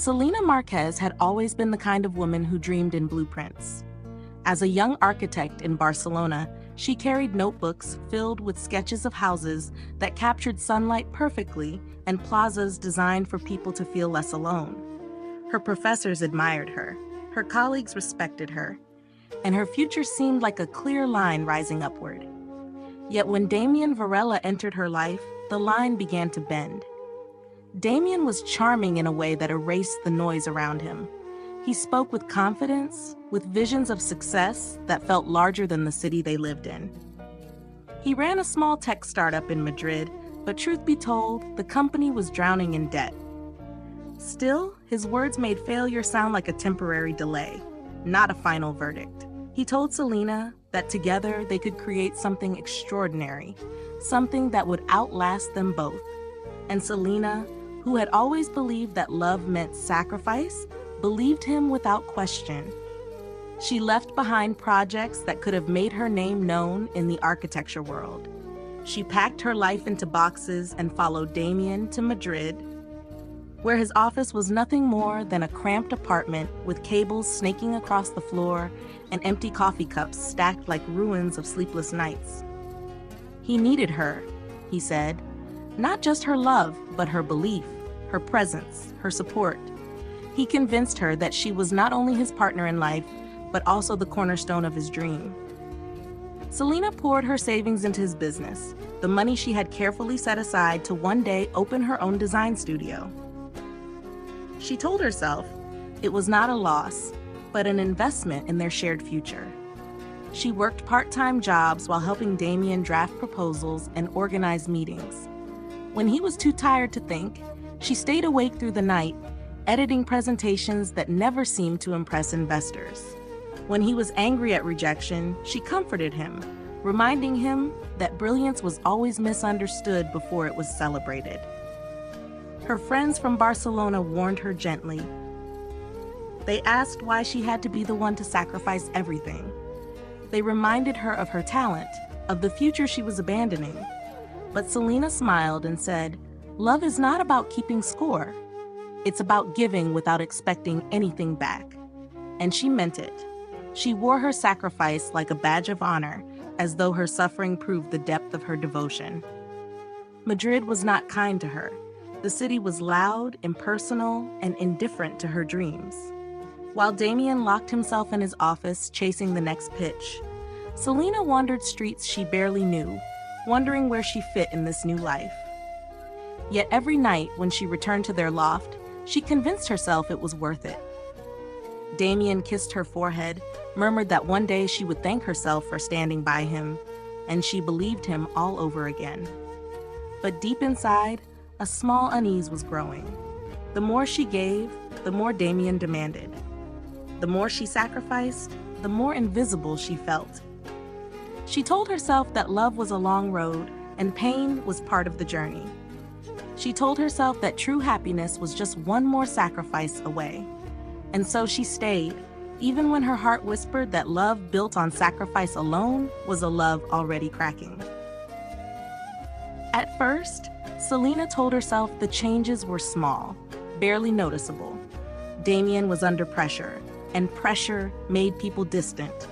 Selena Marquez had always been the kind of woman who dreamed in blueprints. As a young architect in Barcelona, she carried notebooks filled with sketches of houses that captured sunlight perfectly and plazas designed for people to feel less alone. Her professors admired her, her colleagues respected her, and her future seemed like a clear line rising upward. Yet when Damien Varela entered her life, the line began to bend. Damien was charming in a way that erased the noise around him. He spoke with confidence, with visions of success that felt larger than the city they lived in. He ran a small tech startup in Madrid, but truth be told, the company was drowning in debt. Still, his words made failure sound like a temporary delay, not a final verdict. He told Selena that together they could create something extraordinary, something that would outlast them both. And Selena, who had always believed that love meant sacrifice, believed him without question. She left behind projects that could have made her name known in the architecture world. She packed her life into boxes and followed Damien to Madrid, where his office was nothing more than a cramped apartment with cables snaking across the floor and empty coffee cups stacked like ruins of sleepless nights. He needed her, he said, not just her love, but her belief, her presence, her support. He convinced her that she was not only his partner in life, but also the cornerstone of his dream. Selena poured her savings into his business, the money she had carefully set aside to one day open her own design studio. She told herself it was not a loss, but an investment in their shared future. She worked part-time jobs while helping Damien draft proposals and organize meetings. When he was too tired to think, she stayed awake through the night, editing presentations that never seemed to impress investors. When he was angry at rejection, she comforted him, reminding him that brilliance was always misunderstood before it was celebrated. Her friends from Barcelona warned her gently. They asked why she had to be the one to sacrifice everything. They reminded her of her talent, of the future she was abandoning. But Selena smiled and said, "Love is not about keeping score. It's about giving without expecting anything back." And she meant it. She wore her sacrifice like a badge of honor, as though her suffering proved the depth of her devotion. Madrid was not kind to her. The city was loud, impersonal, and indifferent to her dreams. While Damien locked himself in his office chasing the next pitch, Selena wandered streets she barely knew, wondering where she fit in this new life. Yet every night when she returned to their loft, she convinced herself it was worth it. Damien kissed her forehead, murmured that one day she would thank herself for standing by him, and she believed him all over again. But deep inside, a small unease was growing. The more she gave, the more Damien demanded. The more she sacrificed, the more invisible she felt. She told herself that love was a long road and pain was part of the journey. She told herself that true happiness was just one more sacrifice away. And so she stayed, even when her heart whispered that love built on sacrifice alone was a love already cracking. At first, Selena told herself the changes were small, barely noticeable. Damien was under pressure, and pressure made people distant.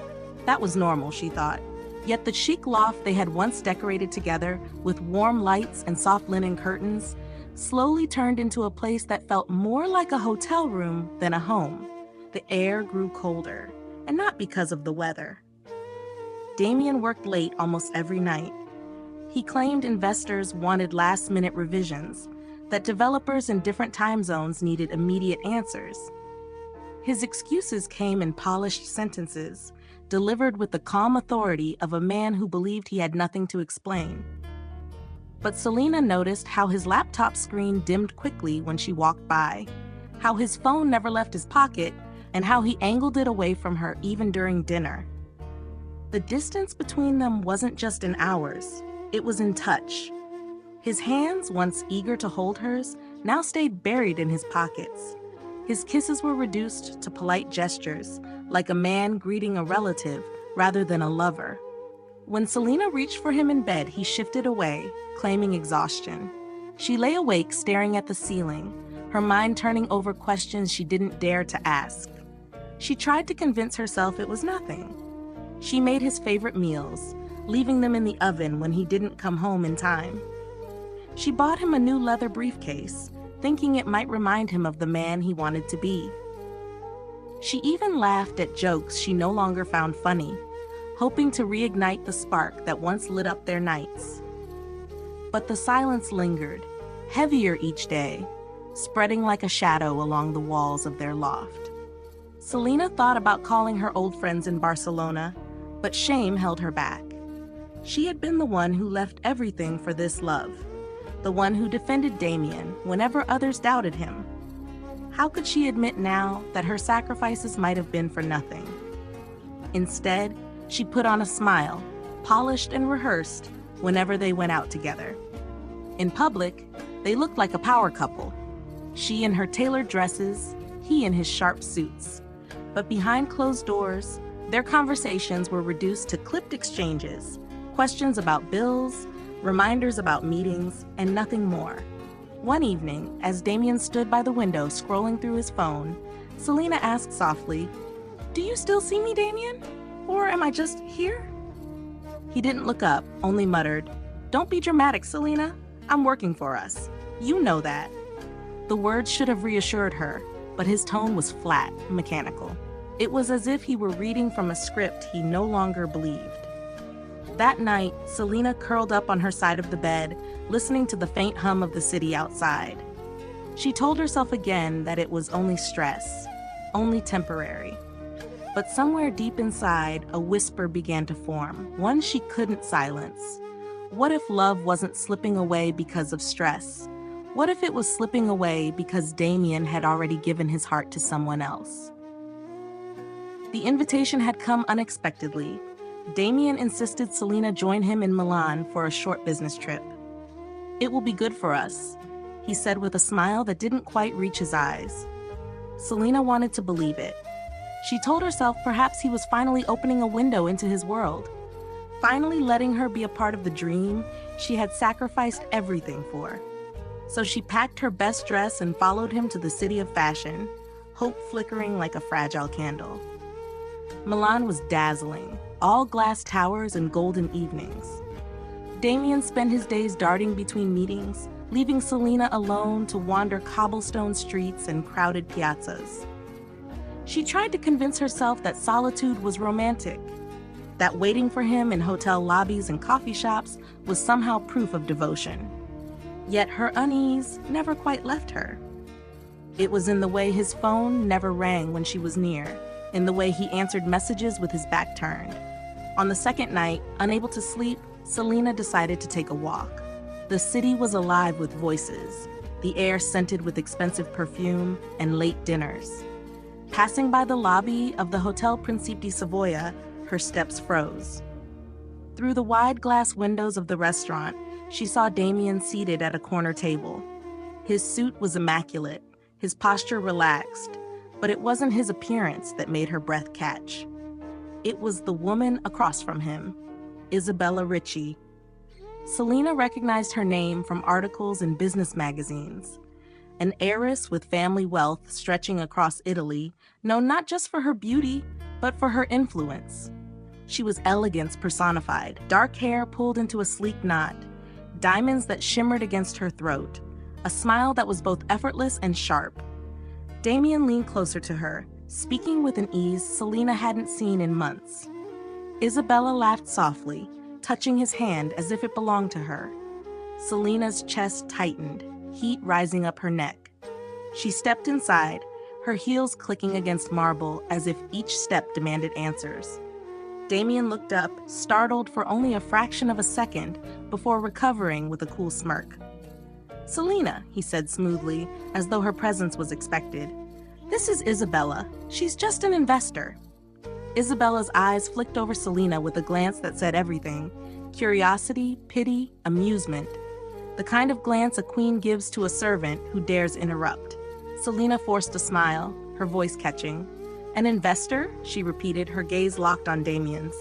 That was normal, she thought. Yet the chic loft they had once decorated together with warm lights and soft linen curtains slowly turned into a place that felt more like a hotel room than a home. The air grew colder, and not because of the weather. Damien worked late almost every night. He claimed investors wanted last-minute revisions, that developers in different time zones needed immediate answers. His excuses came in polished sentences, delivered with the calm authority of a man who believed he had nothing to explain. But Selena noticed how his laptop screen dimmed quickly when she walked by, how his phone never left his pocket, and how he angled it away from her even during dinner. The distance between them wasn't just in hours, it was in touch. His hands, once eager to hold hers, now stayed buried in his pockets. His kisses were reduced to polite gestures, like a man greeting a relative rather than a lover. When Selena reached for him in bed, he shifted away, claiming exhaustion. She lay awake staring at the ceiling, her mind turning over questions she didn't dare to ask. She tried to convince herself it was nothing. She made his favorite meals, leaving them in the oven when he didn't come home in time. She bought him a new leather briefcase, thinking it might remind him of the man he wanted to be. She even laughed at jokes she no longer found funny, hoping to reignite the spark that once lit up their nights. But the silence lingered, heavier each day, spreading like a shadow along the walls of their loft. Selena thought about calling her old friends in Barcelona, but shame held her back. She had been the one who left everything for this love, the one who defended Damien whenever others doubted him. How could she admit now that her sacrifices might have been for nothing? Instead, she put on a smile, polished and rehearsed, whenever they went out together. In public, they looked like a power couple. She in her tailored dresses, he in his sharp suits. But behind closed doors, their conversations were reduced to clipped exchanges, questions about bills, reminders about meetings, and nothing more. One evening, as Damien stood by the window scrolling through his phone, Selena asked softly, "Do you still see me, Damien? Or am I just here?" He didn't look up, only muttered, "Don't be dramatic, Selena. I'm working for us. You know that." The words should have reassured her, but his tone was flat, mechanical. It was as if he were reading from a script he no longer believed. That night, Selena curled up on her side of the bed, listening to the faint hum of the city outside. She told herself again that it was only stress, only temporary. But somewhere deep inside, a whisper began to form, one she couldn't silence. What if love wasn't slipping away because of stress? What if it was slipping away because Damien had already given his heart to someone else? The invitation had come unexpectedly. Damien insisted Selena join him in Milan for a short business trip. "It will be good for us," he said with a smile that didn't quite reach his eyes. Selena wanted to believe it. She told herself perhaps he was finally opening a window into his world, finally letting her be a part of the dream she had sacrificed everything for. So she packed her best dress and followed him to the city of fashion, hope flickering like a fragile candle. Milan was dazzling, all glass towers and golden evenings. Damien spent his days darting between meetings, leaving Selena alone to wander cobblestone streets and crowded piazzas. She tried to convince herself that solitude was romantic, that waiting for him in hotel lobbies and coffee shops was somehow proof of devotion. Yet her unease never quite left her. It was in the way his phone never rang when she was near, in the way he answered messages with his back turned. On the second night, unable to sleep, Selena decided to take a walk. The city was alive with voices, the air scented with expensive perfume and late dinners. Passing by the lobby of the Hotel Principe di Savoia, her steps froze. Through the wide glass windows of the restaurant, she saw Damien seated at a corner table. His suit was immaculate, his posture relaxed, but it wasn't his appearance that made her breath catch. It was the woman across from him, Isabella Ricci. Selena recognized her name from articles in business magazines. An heiress with family wealth stretching across Italy, known not just for her beauty, but for her influence. She was elegance personified, dark hair pulled into a sleek knot, diamonds that shimmered against her throat, a smile that was both effortless and sharp. Damien leaned closer to her, speaking with an ease Selena hadn't seen in months. Isabella laughed softly, touching his hand as if it belonged to her. Selena's chest tightened, heat rising up her neck. She stepped inside, her heels clicking against marble as if each step demanded answers. Damien looked up, startled for only a fraction of a second before recovering with a cool smirk. "Selena," he said smoothly, as though her presence was expected. "This is Isabella. She's just an investor." Isabella's eyes flicked over Selena with a glance that said everything: curiosity, pity, amusement. The kind of glance a queen gives to a servant who dares interrupt. Selena forced a smile, her voice catching. "An investor?" she repeated, her gaze locked on Damien's.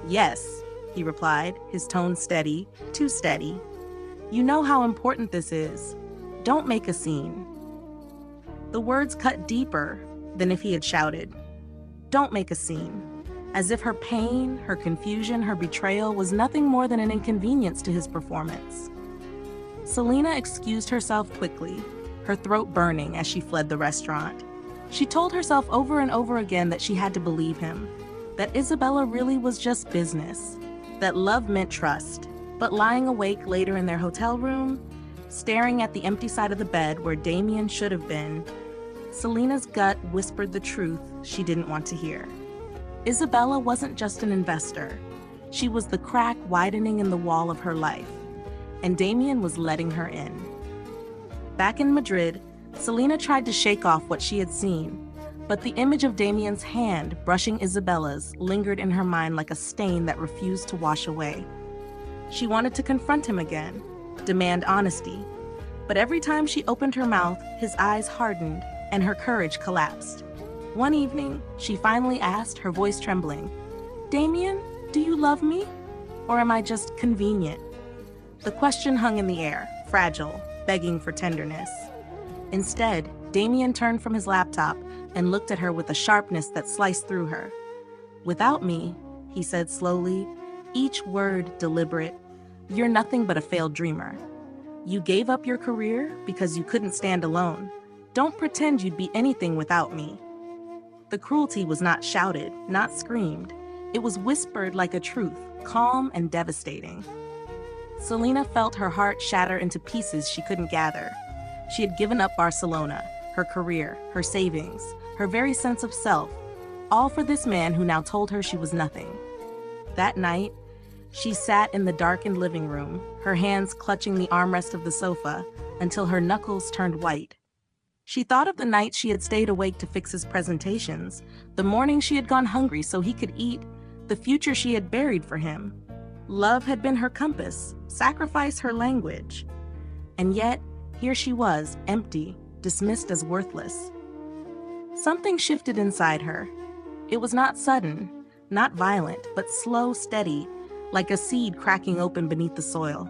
"Yes," he replied, his tone steady, too steady. "You know how important this is. Don't make a scene." The words cut deeper than if he had shouted. "Don't make a scene." As if her pain, her confusion, her betrayal was nothing more than an inconvenience to his performance. Selena excused herself quickly, her throat burning as she fled the restaurant. She told herself over and over again that she had to believe him, that Isabella really was just business, that love meant trust. But lying awake later in their hotel room, staring at the empty side of the bed where Damien should have been, Selena's gut whispered the truth she didn't want to hear. Isabella wasn't just an investor. She was the crack widening in the wall of her life, and Damien was letting her in. Back in Madrid, Selena tried to shake off what she had seen, but the image of Damien's hand brushing Isabella's lingered in her mind like a stain that refused to wash away. She wanted to confront him again, demand honesty, but every time she opened her mouth, his eyes hardened and her courage collapsed. One evening, she finally asked, her voice trembling, "Damien, do you love me? Or am I just convenient?" The question hung in the air, fragile, begging for tenderness. Instead, Damien turned from his laptop and looked at her with a sharpness that sliced through her. "Without me," he said slowly, each word deliberate, "you're nothing but a failed dreamer. You gave up your career because you couldn't stand alone. Don't pretend you'd be anything without me." The cruelty was not shouted, not screamed. It was whispered like a truth, calm and devastating. Selena felt her heart shatter into pieces she couldn't gather. She had given up Barcelona, her career, her savings, her very sense of self, all for this man who now told her she was nothing. That night, she sat in the darkened living room, her hands clutching the armrest of the sofa, until her knuckles turned white. She thought of the nights she had stayed awake to fix his presentations, the mornings she had gone hungry so he could eat, the future she had buried for him. Love had been her compass, sacrifice her language. And yet, here she was, empty, dismissed as worthless. Something shifted inside her. It was not sudden, not violent, but slow, steady, like a seed cracking open beneath the soil.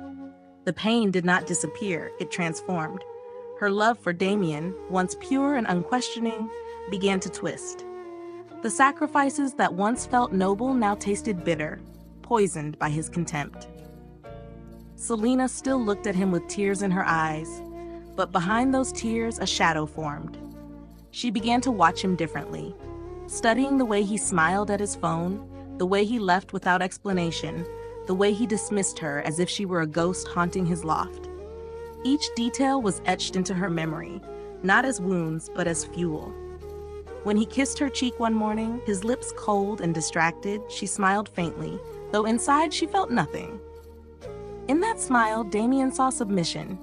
The pain did not disappear, it transformed. Her love for Damien, once pure and unquestioning, began to twist. The sacrifices that once felt noble now tasted bitter, poisoned by his contempt. Selena still looked at him with tears in her eyes, but behind those tears a shadow formed. She began to watch him differently, studying the way he smiled at his phone, the way he left without explanation, the way he dismissed her as if she were a ghost haunting his loft. Each detail was etched into her memory, not as wounds, but as fuel. When he kissed her cheek one morning, his lips cold and distracted, she smiled faintly, though inside she felt nothing. In that smile, Damien saw submission.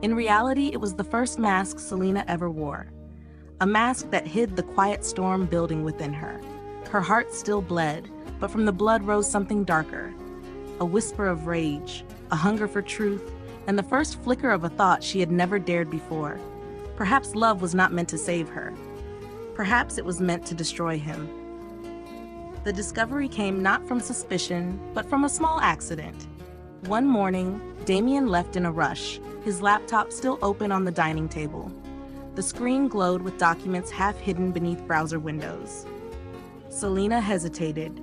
In reality, it was the first mask Selena ever wore. A mask that hid the quiet storm building within her. Her heart still bled, but from the blood rose something darker. A whisper of rage, a hunger for truth, and the first flicker of a thought she had never dared before. Perhaps love was not meant to save her. Perhaps it was meant to destroy him. The discovery came not from suspicion, but from a small accident. One morning, Damien left in a rush, his laptop still open on the dining table. The screen glowed with documents half hidden beneath browser windows. Selena hesitated.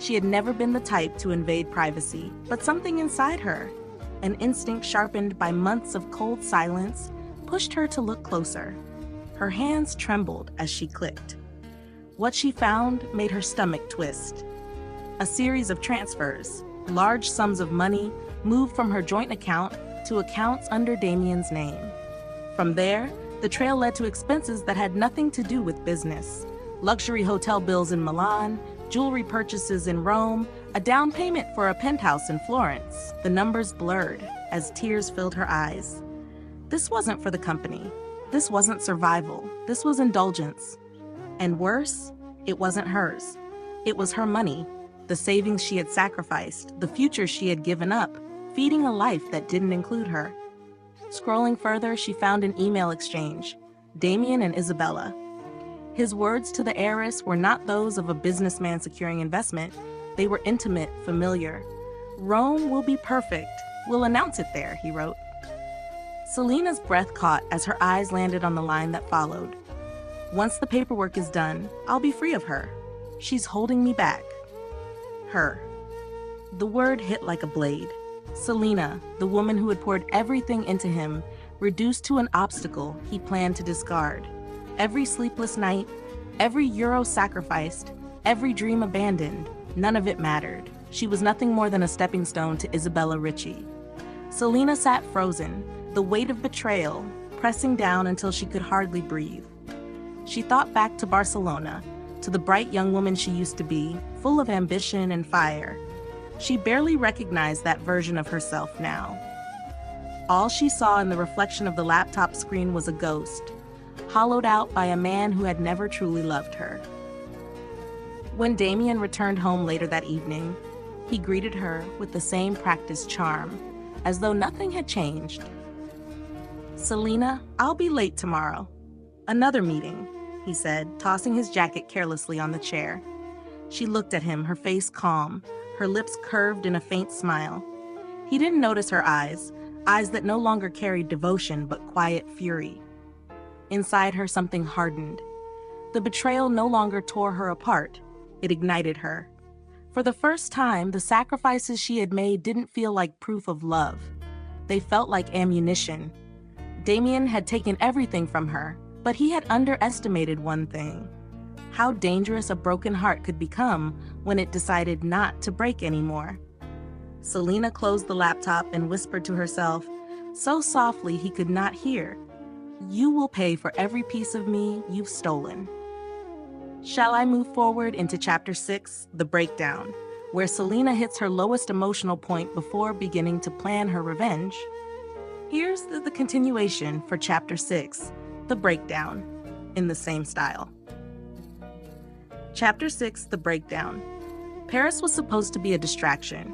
She had never been the type to invade privacy, but something inside her, an instinct sharpened by months of cold silence, pushed her to look closer. Her hands trembled as she clicked. What she found made her stomach twist. A series of transfers, large sums of money, moved from her joint account to accounts under Damien's name. From there, the trail led to expenses that had nothing to do with business. Luxury hotel bills in Milan, jewelry purchases in Rome, a down payment for a penthouse in Florence. The numbers blurred as tears filled her eyes. This wasn't for the company. This wasn't survival. This was indulgence. And worse, it wasn't hers. It was her money, the savings she had sacrificed, the future she had given up, feeding a life that didn't include her. Scrolling further, she found an email exchange, Damien and Isabella. His words to the heiress were not those of a businessman securing investment. They were intimate, familiar. "Rome will be perfect. We'll announce it there," he wrote. Selena's breath caught as her eyes landed on the line that followed. Once the paperwork is done, I'll be free of her. She's holding me back. Her. The word hit like a blade. Selena, the woman who had poured everything into him, reduced to an obstacle he planned to discard. Every sleepless night, every euro sacrificed, every dream abandoned, none of it mattered. She was nothing more than a stepping stone to Isabella Ritchie. Selena sat frozen, the weight of betrayal pressing down until she could hardly breathe. She thought back to Barcelona, to the bright young woman she used to be, full of ambition and fire. She barely recognized that version of herself now. All she saw in the reflection of the laptop screen was a ghost, hollowed out by a man who had never truly loved her. When Damien returned home later that evening, he greeted her with the same practiced charm, as though nothing had changed. "Selena, I'll be late tomorrow. Another meeting," he said, tossing his jacket carelessly on the chair. She looked at him, her face calm, her lips curved in a faint smile. He didn't notice her eyes that no longer carried devotion but quiet fury. Inside her, something hardened. The betrayal no longer tore her apart, it ignited her. For the first time, the sacrifices she had made didn't feel like proof of love. They felt like ammunition. Damien had taken everything from her, but he had underestimated one thing: how dangerous a broken heart could become when it decided not to break anymore. Selena closed the laptop and whispered to herself, so softly he could not hear, "You will pay for every piece of me you've stolen." Shall I move forward into Chapter 6, The Breakdown, where Selena hits her lowest emotional point before beginning to plan her revenge? Here's the continuation for Chapter 6, The Breakdown, in the same style. Chapter 6, The Breakdown. Paris was supposed to be a distraction.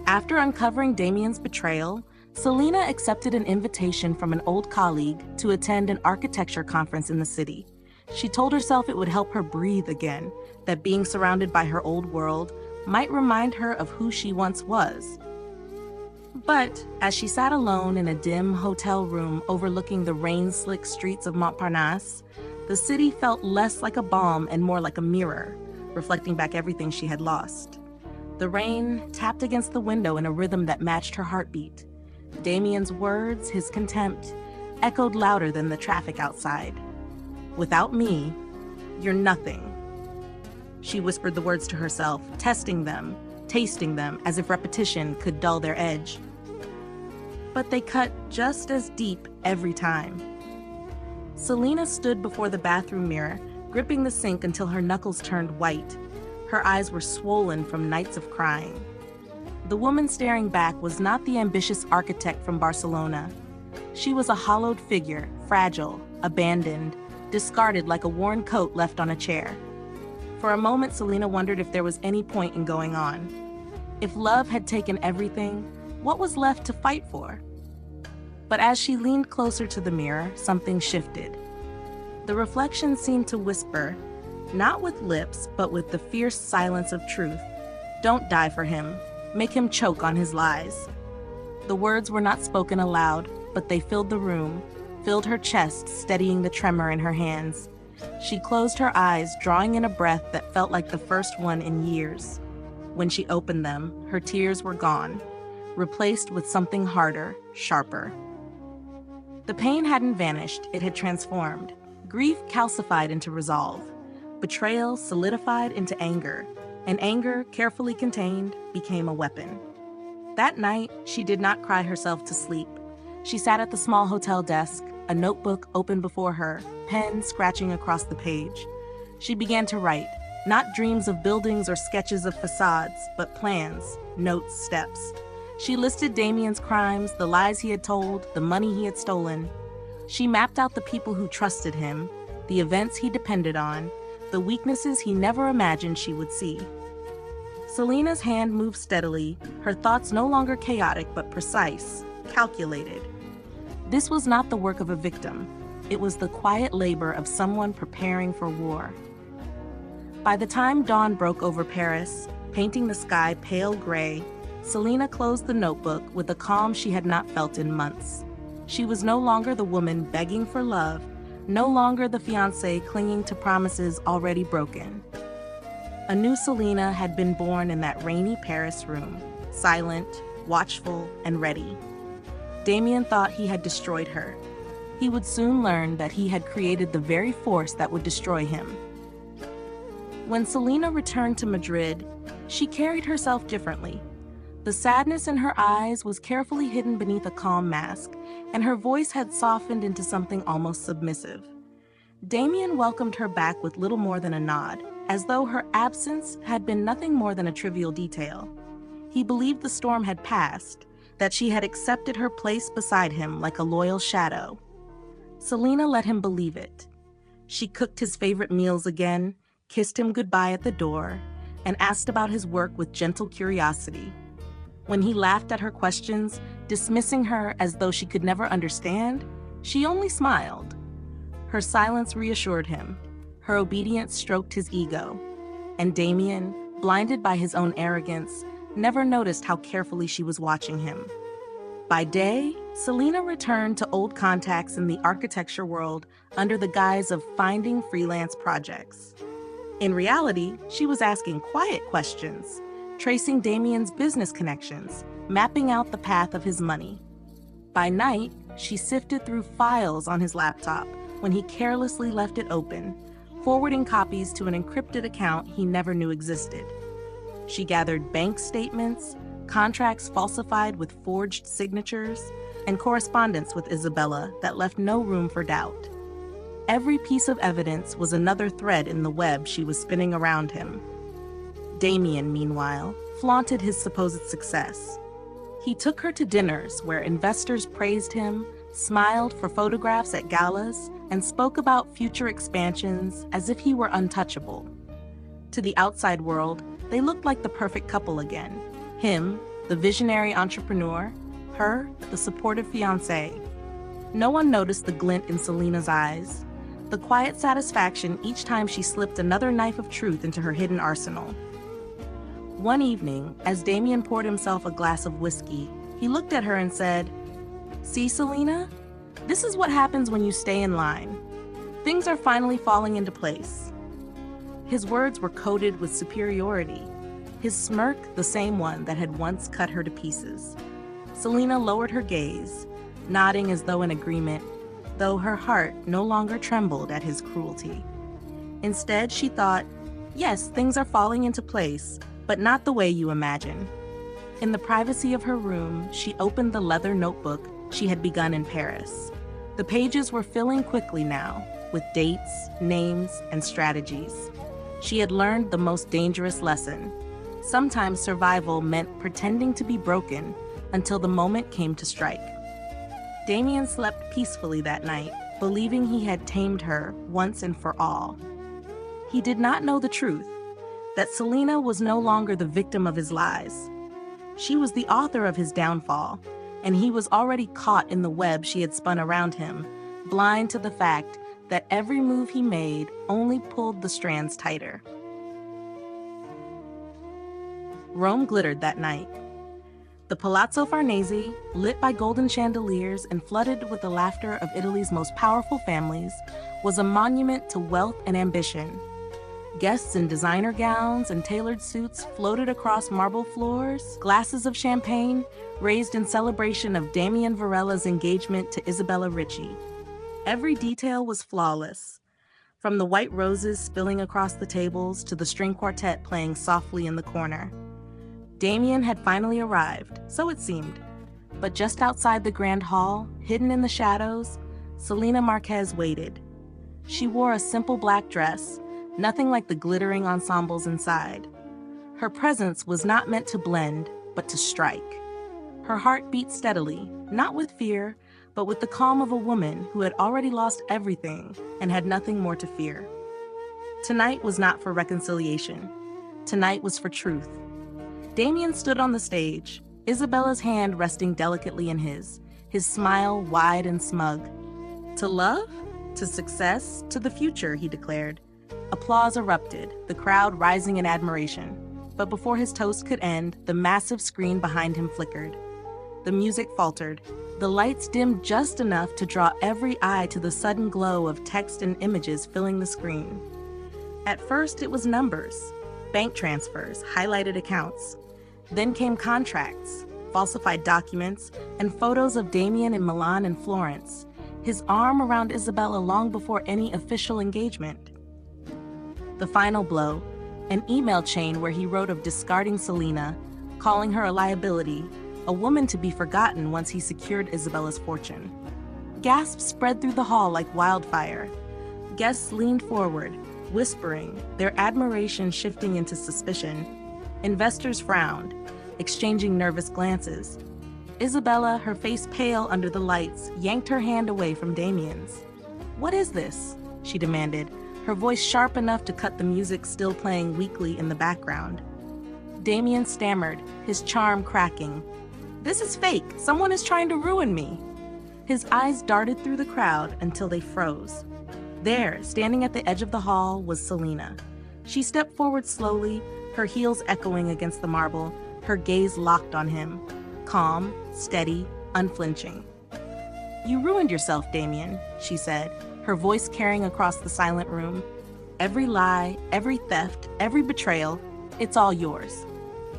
After uncovering Damien's betrayal, Selena accepted an invitation from an old colleague to attend an architecture conference in the city. She told herself it would help her breathe again, that being surrounded by her old world might remind her of who she once was. But as she sat alone in a dim hotel room overlooking the rain-slick streets of Montparnasse, the city felt less like a balm and more like a mirror, reflecting back everything she had lost. The rain tapped against the window in a rhythm that matched her heartbeat. Damien's words, his contempt, echoed louder than the traffic outside. "Without me, you're nothing." She whispered the words to herself, testing them, tasting them as if repetition could dull their edge. But they cut just as deep every time. Selena stood before the bathroom mirror, gripping the sink until her knuckles turned white. Her eyes were swollen from nights of crying. The woman staring back was not the ambitious architect from Barcelona. She was a hollowed figure, fragile, abandoned, discarded like a worn coat left on a chair. For a moment, Selena wondered if there was any point in going on. If love had taken everything, what was left to fight for? But as she leaned closer to the mirror, something shifted. The reflection seemed to whisper, not with lips, but with the fierce silence of truth, "Don't die for him. Make him choke on his lies." The words were not spoken aloud, but they filled the room, filled her chest, steadying the tremor in her hands. She closed her eyes, drawing in a breath that felt like the first one in years. When she opened them, her tears were gone, replaced with something harder, sharper. The pain hadn't vanished, it had transformed. Grief calcified into resolve. Betrayal solidified into anger, and anger, carefully contained, became a weapon. That night, she did not cry herself to sleep. She sat at the small hotel desk, a notebook open before her, pen scratching across the page. She began to write, not dreams of buildings or sketches of facades, but plans, notes, steps. She listed Damien's crimes, the lies he had told, the money he had stolen. She mapped out the people who trusted him, the events he depended on, the weaknesses he never imagined she would see. Selena's hand moved steadily, her thoughts no longer chaotic but precise, calculated. This was not the work of a victim. It was the quiet labor of someone preparing for war. By the time dawn broke over Paris, painting the sky pale gray, Selena closed the notebook with a calm she had not felt in months. She was no longer the woman begging for love, no longer the fiancé clinging to promises already broken. A new Selena had been born in that rainy Paris room, silent, watchful, and ready. Damien thought he had destroyed her. He would soon learn that he had created the very force that would destroy him. When Selena returned to Madrid, she carried herself differently. The sadness in her eyes was carefully hidden beneath a calm mask, and her voice had softened into something almost submissive. Damien welcomed her back with little more than a nod, as though her absence had been nothing more than a trivial detail. He believed the storm had passed, that she had accepted her place beside him like a loyal shadow. Selena let him believe it. She cooked his favorite meals again, kissed him goodbye at the door, and asked about his work with gentle curiosity. When he laughed at her questions, dismissing her as though she could never understand, she only smiled. Her silence reassured him. Her obedience stroked his ego. And Damien, blinded by his own arrogance, never noticed how carefully she was watching him. By day, Selena returned to old contacts in the architecture world under the guise of finding freelance projects. In reality, she was asking quiet questions, tracing Damien's business connections, mapping out the path of his money. By night, she sifted through files on his laptop when he carelessly left it open, forwarding copies to an encrypted account he never knew existed. She gathered bank statements, contracts falsified with forged signatures, and correspondence with Isabella that left no room for doubt. Every piece of evidence was another thread in the web she was spinning around him. Damien, meanwhile, flaunted his supposed success. He took her to dinners where investors praised him, smiled for photographs at galas, and spoke about future expansions as if he were untouchable. To the outside world, they looked like the perfect couple again. Him, the visionary entrepreneur, her, the supportive fiancée. No one noticed the glint in Selena's eyes, the quiet satisfaction each time she slipped another knife of truth into her hidden arsenal. One evening, as Damien poured himself a glass of whiskey, he looked at her and said, "See, Selena? This is what happens when you stay in line. Things are finally falling into place." His words were coated with superiority, his smirk the same one that had once cut her to pieces. Selena lowered her gaze, nodding as though in agreement, though her heart no longer trembled at his cruelty. Instead, she thought, yes, things are falling into place, but not the way you imagine. In the privacy of her room, she opened the leather notebook she had begun in Paris. The pages were filling quickly now, with dates, names, and strategies. She had learned the most dangerous lesson. Sometimes survival meant pretending to be broken until the moment came to strike. Damien slept peacefully that night, believing he had tamed her once and for all. He did not know the truth, that Selena was no longer the victim of his lies. She was the author of his downfall, and he was already caught in the web she had spun around him, blind to the fact that every move he made only pulled the strands tighter. Rome glittered that night. The Palazzo Farnese, lit by golden chandeliers and flooded with the laughter of Italy's most powerful families, was a monument to wealth and ambition. Guests in designer gowns and tailored suits floated across marble floors, glasses of champagne raised in celebration of Damien Varella's engagement to Isabella Ricci. Every detail was flawless, from the white roses spilling across the tables to the string quartet playing softly in the corner. Damien had finally arrived, so it seemed. But just outside the grand hall, hidden in the shadows, Selena Marquez waited. She wore a simple black dress, nothing like the glittering ensembles inside. Her presence was not meant to blend, but to strike. Her heart beat steadily, not with fear, but with the calm of a woman who had already lost everything and had nothing more to fear. Tonight was not for reconciliation. Tonight was for truth. Damien stood on the stage, Isabella's hand resting delicately in his smile wide and smug. "To love, to success, to the future," he declared. Applause erupted, the crowd rising in admiration. But before his toast could end, the massive screen behind him flickered. The music faltered. The lights dimmed just enough to draw every eye to the sudden glow of text and images filling the screen. At first, it was numbers, bank transfers, highlighted accounts. Then came contracts, falsified documents, and photos of Damien in Milan and Florence, his arm around Isabella long before any official engagement. The final blow, an email chain where he wrote of discarding Selena, calling her a liability, a woman to be forgotten once he secured Isabella's fortune. Gasps spread through the hall like wildfire. Guests leaned forward, whispering, their admiration shifting into suspicion. Investors frowned, exchanging nervous glances. Isabella, her face pale under the lights, yanked her hand away from Damien's. "What is this?" she demanded, her voice sharp enough to cut the music still playing weakly in the background. Damien stammered, his charm cracking. "This is fake. Someone is trying to ruin me." His eyes darted through the crowd until they froze. There, standing at the edge of the hall, was Selena. She stepped forward slowly, her heels echoing against the marble, her gaze locked on him. Calm, steady, unflinching. "You ruined yourself, Damien," she said, her voice carrying across the silent room. "Every lie, every theft, every betrayal, it's all yours."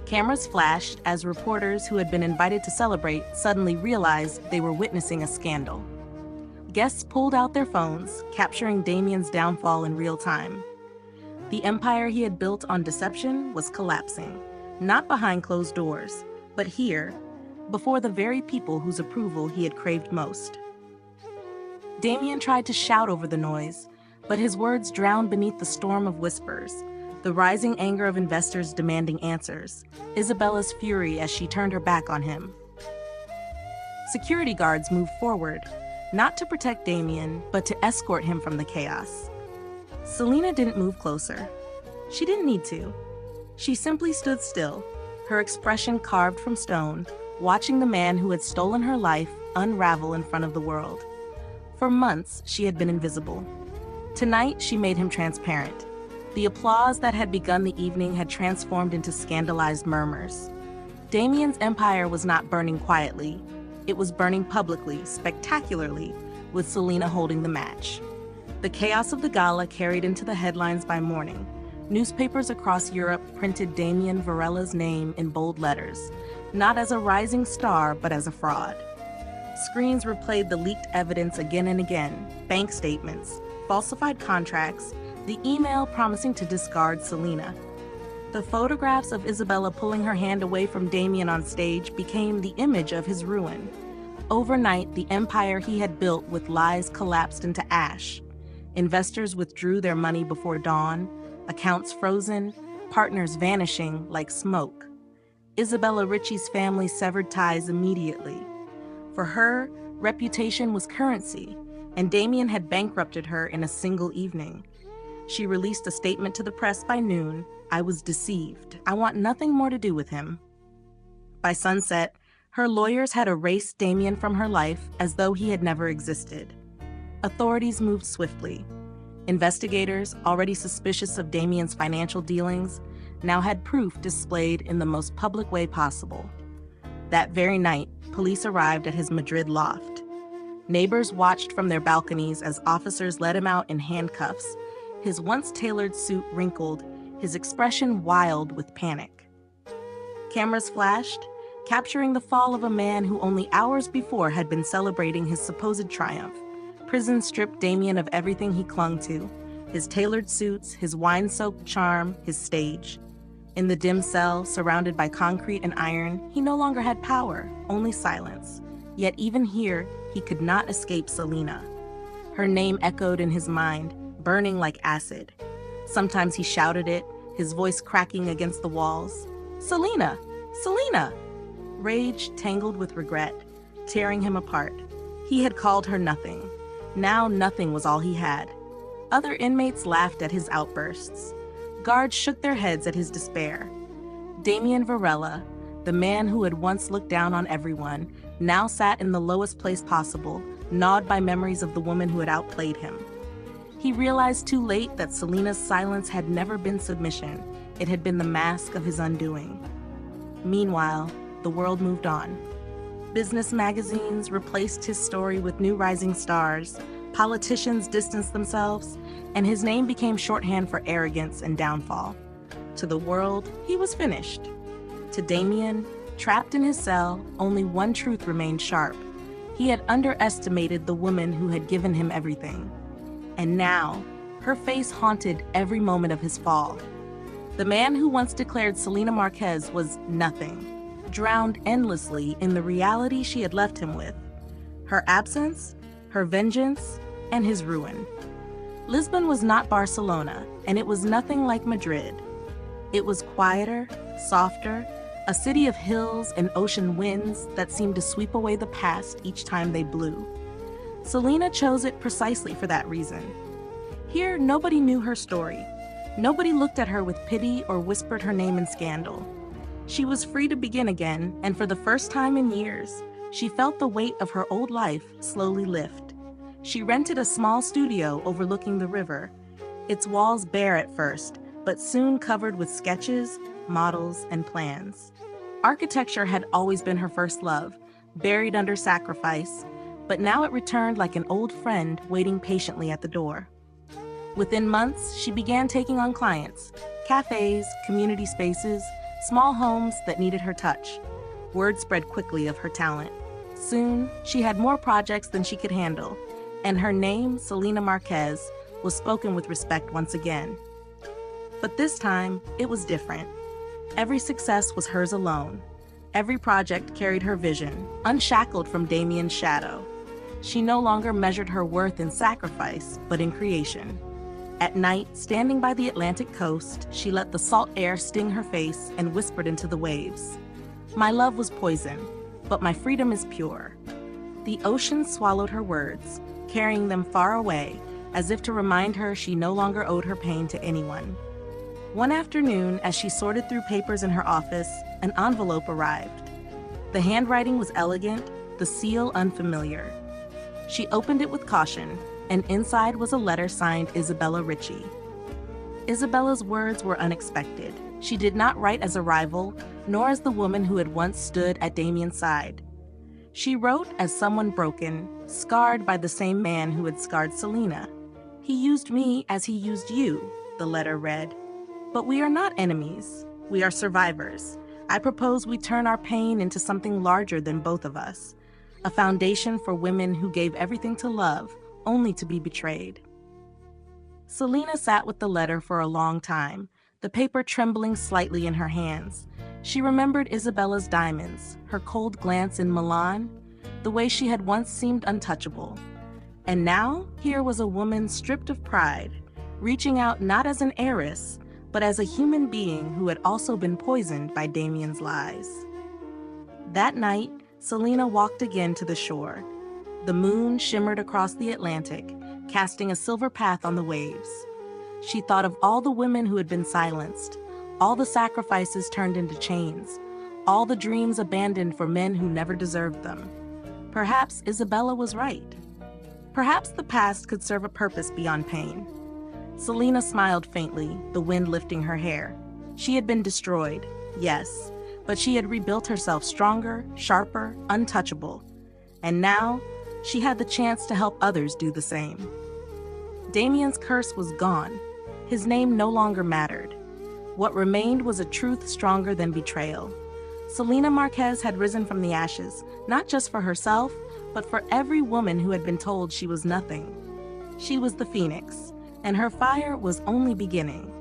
Cameras flashed as reporters who had been invited to celebrate suddenly realized they were witnessing a scandal. Guests pulled out their phones, capturing Damien's downfall in real time. The empire he had built on deception was collapsing, not behind closed doors, but here, before the very people whose approval he had craved most. Damien tried to shout over the noise, but his words drowned beneath the storm of whispers, the rising anger of investors demanding answers, Isabella's fury as she turned her back on him. Security guards moved forward, not to protect Damien, but to escort him from the chaos. Selena didn't move closer. She didn't need to. She simply stood still, her expression carved from stone, watching the man who had stolen her life unravel in front of the world. For months, she had been invisible. Tonight, she made him transparent. The applause that had begun the evening had transformed into scandalized murmurs. Damien's empire was not burning quietly. It was burning publicly, spectacularly, with Selena holding the match. The chaos of the gala carried into the headlines by morning. Newspapers across Europe printed Damien Varella's name in bold letters, not as a rising star, but as a fraud. Screens replayed the leaked evidence again and again, bank statements, falsified contracts, the email promising to discard Selena. The photographs of Isabella pulling her hand away from Damien on stage became the image of his ruin. Overnight, the empire he had built with lies collapsed into ash. Investors withdrew their money before dawn, accounts frozen, partners vanishing like smoke. Isabella Ritchie's family severed ties immediately. For her, reputation was currency, and Damien had bankrupted her in a single evening. She released a statement to the press by noon. "I was deceived. I want nothing more to do with him." By sunset, her lawyers had erased Damien from her life as though he had never existed. Authorities moved swiftly. Investigators, already suspicious of Damien's financial dealings, now had proof displayed in the most public way possible. That very night, police arrived at his Madrid loft. Neighbors watched from their balconies as officers led him out in handcuffs, his once tailored suit wrinkled, his expression wild with panic. Cameras flashed, capturing the fall of a man who only hours before had been celebrating his supposed triumph. Prison stripped Damien of everything he clung to, his tailored suits, his wine-soaked charm, his stage. In the dim cell, surrounded by concrete and iron, he no longer had power, only silence. Yet even here, he could not escape Selena. Her name echoed in his mind, burning like acid. Sometimes he shouted it, his voice cracking against the walls. "Selena! Selena!" Rage tangled with regret, tearing him apart. He had called her nothing. Now nothing was all he had. Other inmates laughed at his outbursts. Guards shook their heads at his despair. Damien Varela, the man who had once looked down on everyone, now sat in the lowest place possible, gnawed by memories of the woman who had outplayed him. He realized too late that Selena's silence had never been submission. It had been the mask of his undoing. Meanwhile, the world moved on. Business magazines replaced his story with new rising stars, politicians distanced themselves, and his name became shorthand for arrogance and downfall. To the world, he was finished. To Damien, trapped in his cell, only one truth remained sharp. He had underestimated the woman who had given him everything. And now, her face haunted every moment of his fall. The man who once declared Selena Marquez was nothing, drowned endlessly in the reality she had left him with. Her absence, her vengeance, and his ruin. Lisbon was not Barcelona, and it was nothing like Madrid. It was quieter, softer, a city of hills and ocean winds that seemed to sweep away the past each time they blew. Selena chose it precisely for that reason. Here, nobody knew her story. Nobody looked at her with pity or whispered her name in scandal. She was free to begin again, and for the first time in years, she felt the weight of her old life slowly lift. She rented a small studio overlooking the river, its walls bare at first, but soon covered with sketches, models, and plans. Architecture had always been her first love, buried under sacrifice, but now it returned like an old friend waiting patiently at the door. Within months, she began taking on clients, cafes, community spaces, small homes that needed her touch. Word spread quickly of her talent. Soon, she had more projects than she could handle, and her name, Selena Marquez, was spoken with respect once again. But this time, it was different. Every success was hers alone. Every project carried her vision, unshackled from Damien's shadow. She no longer measured her worth in sacrifice, but in creation. At night, standing by the Atlantic coast, she let the salt air sting her face and whispered into the waves. My love was poison, but my freedom is pure. The ocean swallowed her words, carrying them far away, as if to remind her she no longer owed her pain to anyone. One afternoon, as she sorted through papers in her office, an envelope arrived. The handwriting was elegant, the seal unfamiliar. She opened it with caution, and inside was a letter signed Isabella Ritchie. Isabella's words were unexpected. She did not write as a rival, nor as the woman who had once stood at Damien's side. She wrote as someone broken, scarred by the same man who had scarred Selena. He used me as he used you, the letter read. But we are not enemies. We are survivors. I propose we turn our pain into something larger than both of us. A foundation for women who gave everything to love, only to be betrayed. Selena sat with the letter for a long time, the paper trembling slightly in her hands. She remembered Isabella's diamonds, her cold glance in Milan, the way she had once seemed untouchable. And now, here was a woman stripped of pride, reaching out not as an heiress, but as a human being who had also been poisoned by Damien's lies. That night, Selena walked again to the shore. The moon shimmered across the Atlantic, casting a silver path on the waves. She thought of all the women who had been silenced, all the sacrifices turned into chains, all the dreams abandoned for men who never deserved them. Perhaps Isabella was right. Perhaps the past could serve a purpose beyond pain. Selena smiled faintly, the wind lifting her hair. She had been destroyed, yes, but she had rebuilt herself stronger, sharper, untouchable. And now, she had the chance to help others do the same. Damien's curse was gone. His name no longer mattered. What remained was a truth stronger than betrayal. Selena Marquez had risen from the ashes, not just for herself, but for every woman who had been told she was nothing. She was the phoenix, and her fire was only beginning.